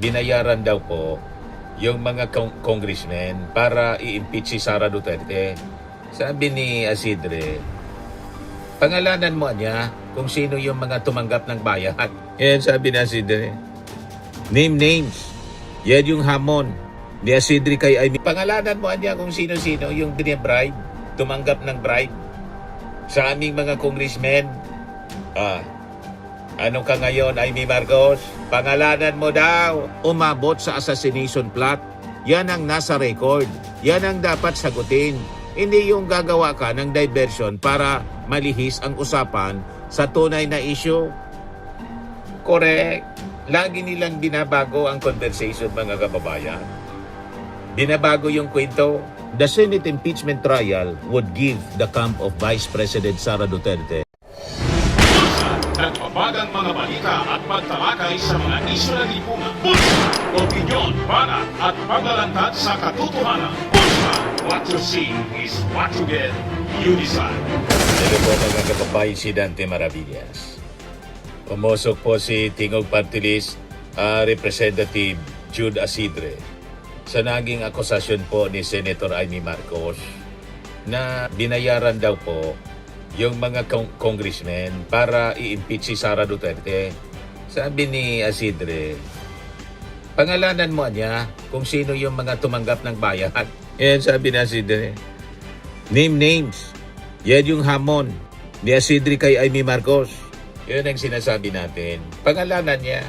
binayaran daw po yung mga congressmen para i-impeach si Sara Duterte. Sabi ni Isidre, pangalanan mo niya kung sino yung mga tumanggap ng bayad. Yan sabi ni Isidre. Name names. Yan yung hamon ni Isidre kay Amy. Pangalanan mo niya kung sino-sino yung binibribe, tumanggap ng bribe sa aming mga congressmen. Ano ka ngayon, Amy Marcos? Pangalanan mo daw. Umabot sa assassination plot. Yan ang nasa record. Yan ang dapat sagutin. Hindi yung gagawa ka ng diversion para malihis ang usapan sa tunay na issue. Correct. Lagi nilang binabago ang conversation, mga kababayan. Binabago yung kwento. The Senate impeachment trial would give the camp of Vice President Sara Duterte nagbabagang mga balita at pagtalakay sa mga isyu ng lipunan. Bulsa! Opinyon, banat at paglalantad sa katotohanan. Bulsa! What you see is what you get. You decide. Ito po mga kababayan, si Dante Maravillas. Pumusok po si Tingog Party List Representative Jude Isidre sa naging akusasyon po ni Senator Amy Marcos na binayaran daw po yung mga congressmen para i-impeach si Sara Duterte. Sabi ni Isidre, pangalanan mo niya kung sino yung mga tumanggap ng bayad. Yan sabi ni Isidre. Name names. Yan yung hamon ni Isidre kay Amy Marcos. Yun ang sinasabi natin. Pangalanan niya.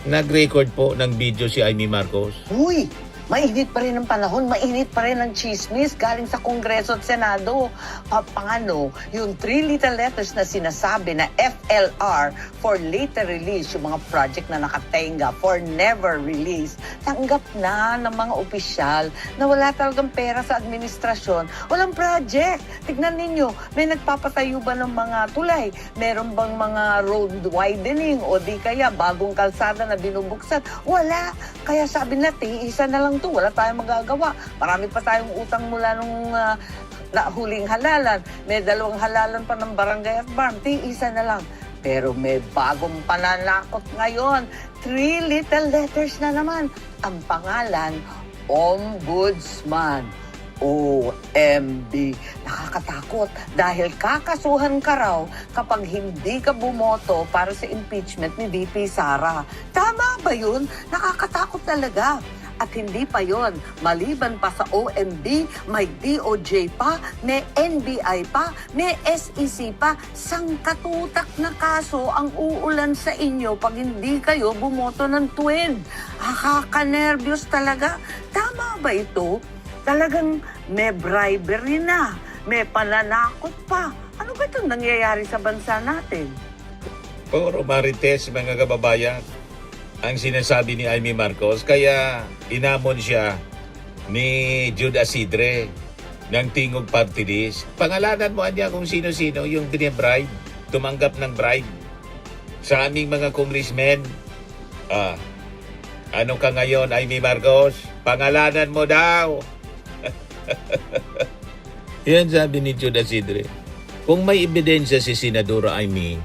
Nag-record po ng video si Amy Marcos. Uy! Mainit pa rin ang panahon, mainit pa rin ang chismis galing sa Kongreso at Senado. Paano yung 3 little letters na sinasabi na FLR for later release, yung mga project na nakatenga for never release, tanggap na ng mga opisyal na wala talagang pera sa administrasyon. Walang project. Tignan ninyo, may nagpapatayo ba ng mga tulay? Meron bang mga road widening o di kaya bagong kalsada na binubuksan? Wala. Kaya sabi na, tiisa na lang to, wala tayong magagawa. Marami pa tayong utang mula nung huling halalan. May 2 halalan pa ng barangay at barn. Tiisa na lang. Pero may bagong pananakot ngayon. 3 little letters na naman. Ang pangalan, Ombudsman. OMB. Nakakatakot dahil kakasuhan ka raw kapag hindi ka bumoto para sa impeachment ni VP Sara. Tama ba yun? Nakakatakot talaga. At hindi pa yon, maliban pa sa OMB, may DOJ pa, may NBI pa, may SEC pa, sangkatutak na kaso ang uulan sa inyo pag hindi kayo bumoto ng twin. Nakaka-nervyos talaga. Tama ba ito? Talagang may bribery na, may pananakot pa. Ano ba itong nangyayari sa bansa natin? Puro marites, mga kababayan, ang sinasabi ni Amy Marcos. Kaya inamon siya ni Jude Isidre ng Tingog Party List. Pangalanan mo niya kung sino-sino yung binibribe, tumanggap ng bribe sa aming mga congressmen. Ano ka ngayon, Amy Marcos? Pangalanan mo daw. Yan sabi ni Jude Isidre. Kung may ebidensya si Senadora Amy,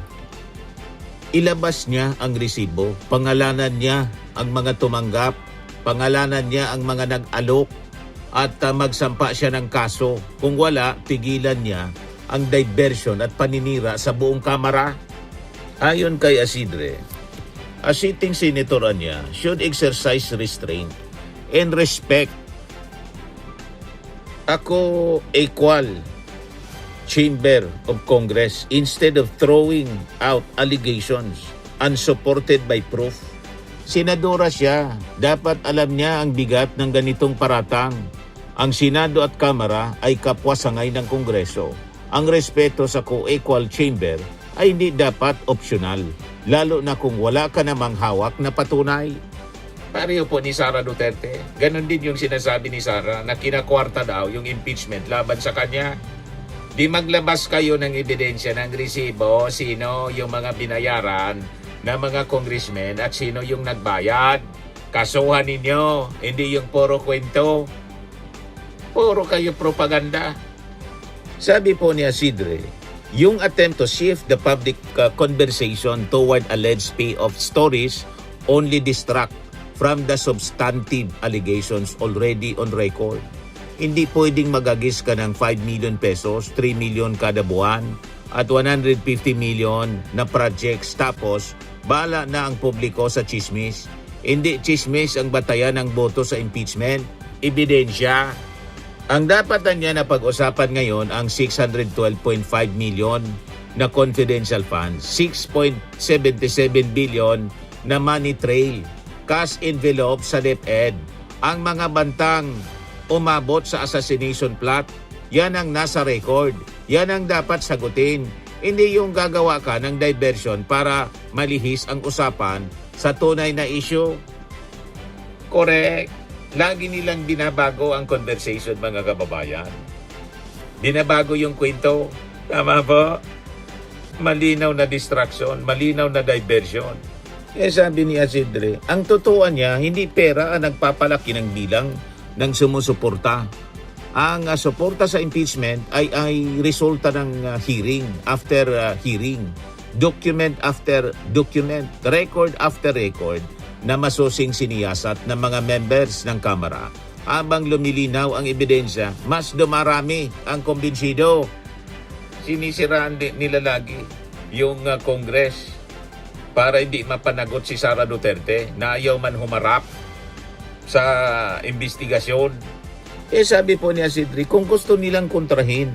ilabas niya ang resibo. Pangalanan niya ang mga tumanggap. Pangalanan niya ang mga nag-alok. At magsampa siya ng kaso. Kung wala, pigilan niya ang diversion at paninira sa buong Kamara. Ayon kay Isidre, a sitting senator niya should exercise restraint and respect. Ako equal Chamber of Congress instead of throwing out allegations unsupported by proof. Senadora siya. Dapat alam niya ang bigat ng ganitong paratang. Ang Senado at Kamara ay kapwa-sangay ng Kongreso. Ang respeto sa co-equal chamber ay hindi dapat optional, lalo na kung wala ka namang hawak na patunay. Pareho po ni Sara Duterte. Ganon din yung sinasabi ni Sara na kinakwarta daw yung impeachment laban sa kanya. Di maglabas kayo ng ebidensya ng resibo, sino yung mga binayaran na mga congressmen at sino yung nagbayad. Kasuhan ninyo, hindi yung puro kwento. Puro kayo propaganda. Sabi po ni Isidre, yung attempt to shift the public conversation toward alleged payoff stories only distract from the substantive allegations already on record. Hindi pwedeng magagis ka ng 5 million pesos, 3 million kada buwan, at 150 million na projects tapos bala na ang publiko sa chismis. Hindi chismis ang batayan ng boto sa impeachment, ebidensya. Ang dapat na niya na pag-usapan ngayon ang 612.5 million na confidential funds, 6.77 billion na money trail, cash envelope sa DepEd, ang mga bantang umabot sa assassination plot, yan ang nasa record. Yan ang dapat sagutin. Hindi yung gagawa ka ng diversion para malihis ang usapan sa tunay na issue. Correct. Lagi nilang binabago ang conversation, mga kababayan. Binabago yung kwento. Tama po? Malinaw na distraction, malinaw na diversion. Sabi ni Isidre, ang totoo niya, hindi pera ang nagpapalaki ng bilang ng sumusuporta. Ang suporta sa impeachment ay resulta ng hearing after hearing, document after document, record after record na masusing siniyasat ng mga members ng Kamara. Habang lumilinaw ang ebidensya, mas dumarami ang kumbinsido. Sinisiraan nila lagi yung Congress para hindi mapanagot si Sara Duterte na ayaw man humarap sa investigasyon. Sabi po ni Isidre, kung gusto nilang kontrahin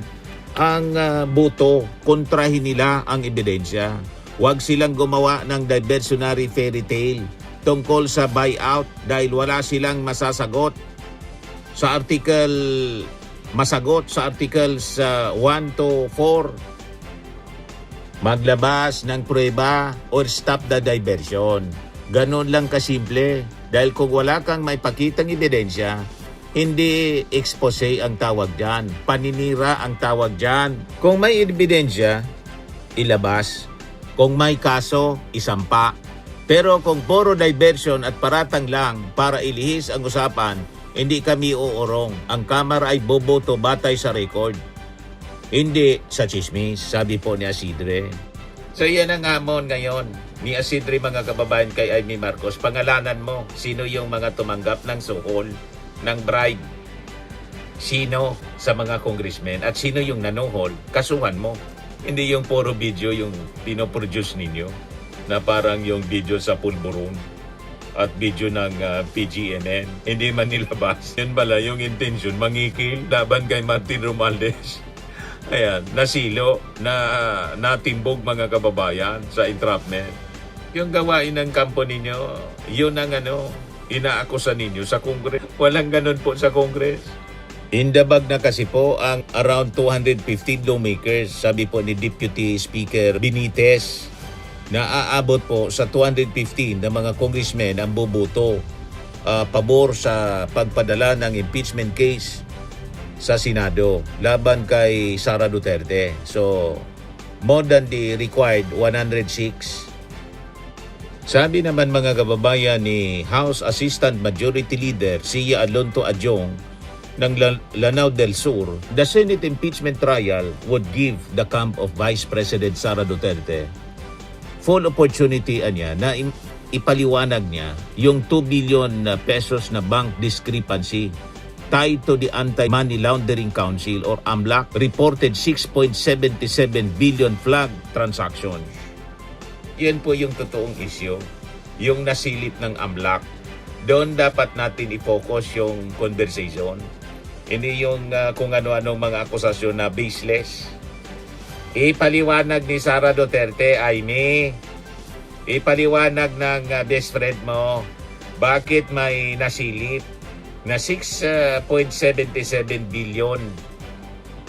ang boto, kontrahin nila ang ebidensya. Huwag silang gumawa ng diversionary fairy tale tungkol sa buyout dahil wala silang masasagot sa articles 1 to 4. Maglabas ng prueba or stop the diversion. Ganon lang kasimple. Dahil kung wala kang may pakitang ebidensya, hindi expose ang tawag dyan. Paninira ang tawag dyan. Kung may ebidensya, ilabas. Kung may kaso, isampa. Pero kung puro diversion at paratang lang para ilihis ang usapan, hindi kami uurong. Ang Kamara ay boboto batay sa record. Hindi sa chismis, sabi po ni Isidre. So yan ang hamon ngayon ni Isidre, mga kababayan, kay Amy Marcos. Pangalanan mo, sino yung mga tumanggap ng suhol, ng bribe, sino sa mga congressmen at sino yung nanuhol, kasuhan mo. Hindi yung puro video yung pinoproduce ninyo na parang yung video sa Pulburon at video ng PGMM. Hindi man nilabas. Yan pala yung intention, mangikil laban kay Martin Romualdez. Ayan, nasilo, natimbog, mga kababayan, sa entrapment. Yung gawain ng kampo ninyo, yun ang inaakusan ninyo sa Congress. Walang ganun po sa Congress. Indabag na kasi po ang around 215 lawmakers, sabi po ni Deputy Speaker Benitez, na aabot po sa 215 na mga congressmen ang boboto pabor sa pagpadala ng impeachment case sa Senado laban kay Sara Duterte. So, more than the required 106. Sabi naman, mga kababayan, ni House Assistant Majority Leader Sia Alonto Adjong ng Lanao del Sur, the Senate impeachment trial would give the camp of Vice President Sara Duterte full opportunity niya na ipaliwanag niya yung 2 billion pesos na bank discrepancy tied to the Anti-Money Laundering Council or AMLAC reported 6.77 billion flag transactions. Yan po yung totoong issue, yung nasilip ng AMLAC. Doon dapat natin i-focus yung conversation. Hindi yung kung ano-anong mga akusasyon na baseless. Ipaliwanag ni Sara Duterte, Amy, ipaliwanag ng best friend mo, bakit may nasilip na 6.77 billion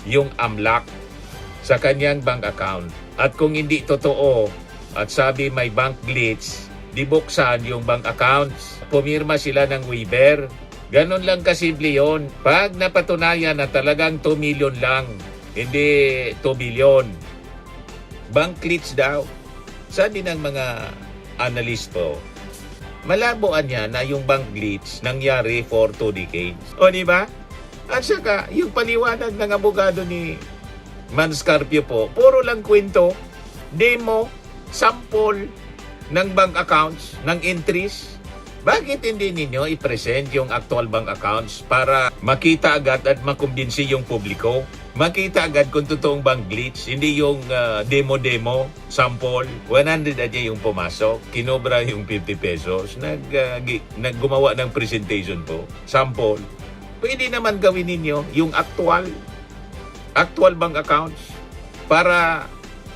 yung AMLAC sa kanyang bank account. At kung hindi totoo, at sabi may bank glitch, dibuksan yung bank accounts, pumirma sila ng waiver. Ganon lang kasimple yun. Pag napatunayan na talagang 2 million lang, hindi 2 billion, bank glitch daw. Sabi ng mga analyst po, malaboan niya na yung bank glitch nangyari for 2 decades. O diba? At saka, yung paliwanag ng abogado ni Manscarpio po, puro lang kwento, demo, sample ng bank accounts, ng entries. Bakit hindi ninyo i-present yung actual bank accounts para makita agad at makumbinsi yung publiko? Makita agad kung totoong bang glitch, hindi yung demo-demo, sample, 100 aja yung pumasok, kinobra yung 50 pesos, naggumawa ng presentation po, sample. Pwede naman gawin ninyo yung actual bank accounts para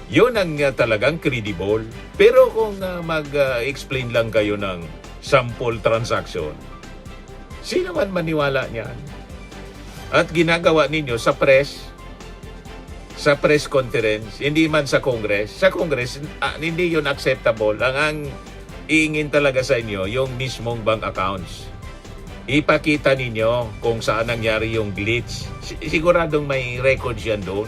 yun ang talagang credible. Pero kung mag-explain lang kayo ng sample transaction, sino man maniwala niyan? At ginagawa ninyo sa press conference, hindi man sa Congress. Sa Congress, hindi yun acceptable. Ang iingin talaga sa inyo, yung mismong bank accounts. Ipakita ninyo kung saan nangyari yung glitch. Siguradong may record yan doon.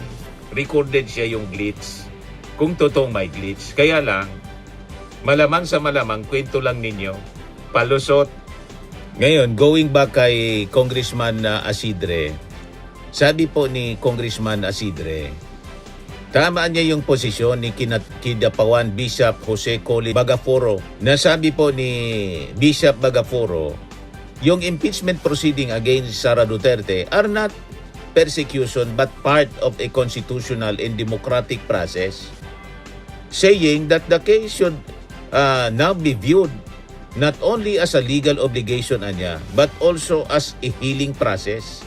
Recorded siya yung glitch. Kung totoong may glitch. Kaya lang, malamang sa malamang, kwento lang ninyo. Palusot. Ngayon, going back kay Congressman Asidre, sabi po ni Congressman Asidre, tama niya yung posisyon ni Kidapawan Bishop Jose Coli Bagaforo. Nasabi po ni Bishop Bagaforo, yung impeachment proceeding against Sara Duterte are not persecution but part of a constitutional and democratic process, saying that the case should now be viewed not only as a legal obligation anya, but also as a healing process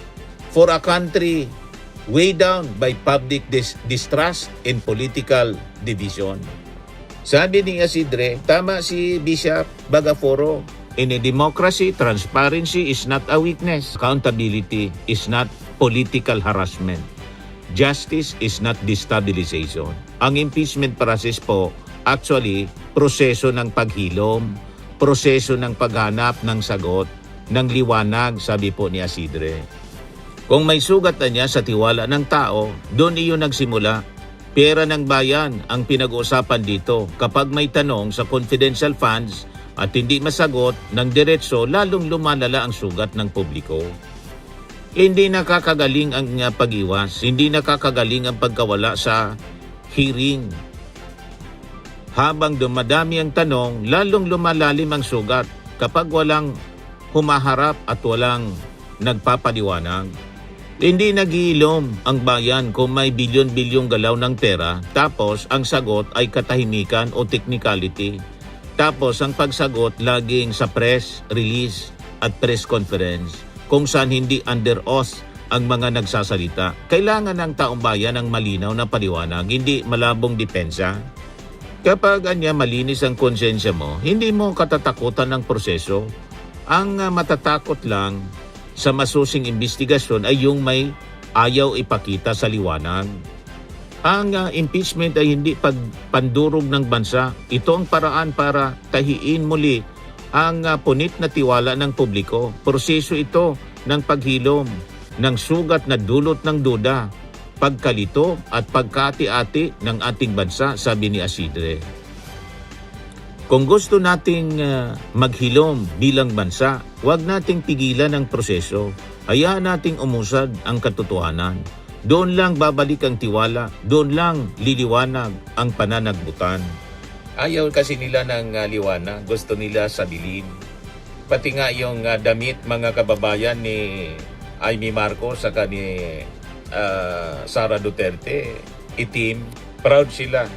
for a country weighed down by public distrust and political division. Sabi ni Asidre, tama si Bishop Bagaforo, in a democracy, transparency is not a weakness. Accountability is not political harassment. Justice is not destabilization. Ang impeachment process po, actually, proseso ng paghilom, proseso ng paghanap ng sagot, ng liwanag, sabi po ni Asidre. Kung may sugat na niya sa tiwala ng tao, doon iyon nagsimula. Pera ng bayan ang pinag-uusapan dito. Kapag may tanong sa confidential funds at hindi masagot ng diretso, lalong lumalala ang sugat ng publiko. Hindi nakakagaling ang pag-iwas, hindi nakakagaling ang pagkawala sa hearing. Habang dumadami ang tanong, lalong lumalalim ang sugat kapag walang humaharap at walang nagpapaliwanag. Hindi nag-iilom ang bayan kung may bilyon-bilyong galaw ng pera, tapos ang sagot ay katahimikan o technicality. Tapos ang pagsagot laging sa press release at press conference kung saan hindi under oath ang mga nagsasalita. Kailangan ng taong bayan ng malinaw na paliwanag, hindi malabong depensa. Kapag malinis ang konsensya mo, hindi mo katatakutan ng proseso. Ang matatakot lang sa masusing investigasyon ay yung may ayaw ipakita sa liwanag. Ang impeachment ay hindi pandurog ng bansa. Ito ang paraan para tahiin muli ang punit na tiwala ng publiko. Proseso ito ng paghilom, ng sugat na dulot ng duda, pagkalito at pagkati-ati ng ating bansa, sabi ni Asidre. Kung gusto nating maghilom bilang bansa, huwag nating pigilan ang proseso. Hayaan nating umusad ang katotohanan. Doon lang babalik ang tiwala, doon lang liliwanag ang pananagbutan. Ayaw kasi nila ng liwanag, gusto nila sa dilim. Pati nga yung damit mga kababayan ni Amy Marcos saka ni Sara Duterte, itim, proud sila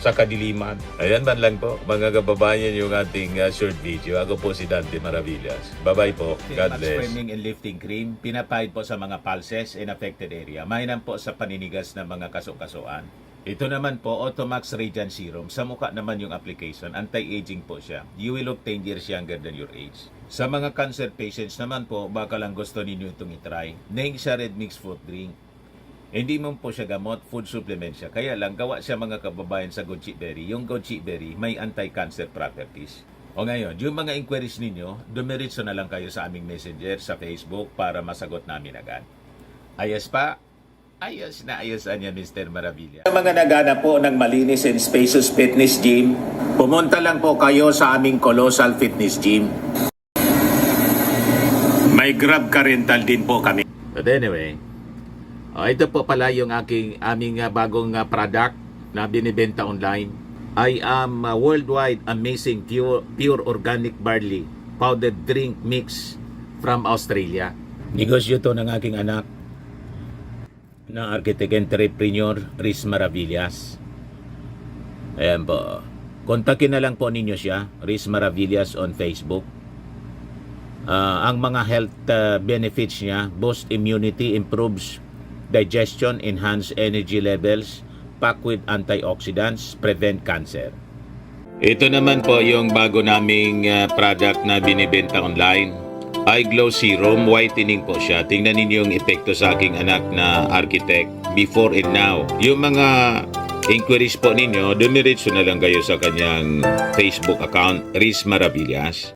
sa kadiliman. Ayan man lang po, mga kababayan, yung ating short video. Ako po si Dante Maravillas. Bye-bye po. God bless. Swimming and lifting cream, pinapahid po sa mga pulses in affected area. Mainam po sa paninigas ng mga kaso-kasuan. Ito naman po, Automax Radiant Serum. Sa mukha naman yung application. Anti-aging po siya. You will look 10 years younger than your age. Sa mga cancer patients naman po, baka lang gusto ninyo itong itry. Neng siya red mixed fruit drink. Hindi mo po siya gamot, food supplement siya. Kaya lang, gawa siya mga kababayan sa goji berry. Yung goji berry, may anti-cancer properties. O ngayon, yung mga inquiries ninyo, dumiritso na lang kayo sa aming messenger sa Facebook para masagot namin agad. Ayos pa? Ayos na ayos niya, Mr. Maravilla. Sa mga naghanap po ng malinis and spacious fitness gym, pumunta lang po kayo sa aming Colossal Fitness Gym. May Grab car rental din po kami. But anyway, ito po pala yung aming bagong product na binibenta online. I am worldwide amazing pure organic barley powdered drink mix from Australia. Negosyo to ng aking anak na architect entrepreneur Riz Maravillas. Ayan po. Kontakin na lang po ninyo siya, Riz Maravillas on Facebook. Ang mga health benefits niya: boost immunity, improves digestion, enhance energy levels, packed with antioxidants, prevent cancer. Ito naman po yung bago naming product na binibenta online. Eye Glow Serum, whitening po siya. Tingnan ninyo yung epekto sa aking anak na architect before and now. Yung mga inquiries po ninyo, dumiretso na lang kayo sa kanyang Facebook account, Riz Maravillas.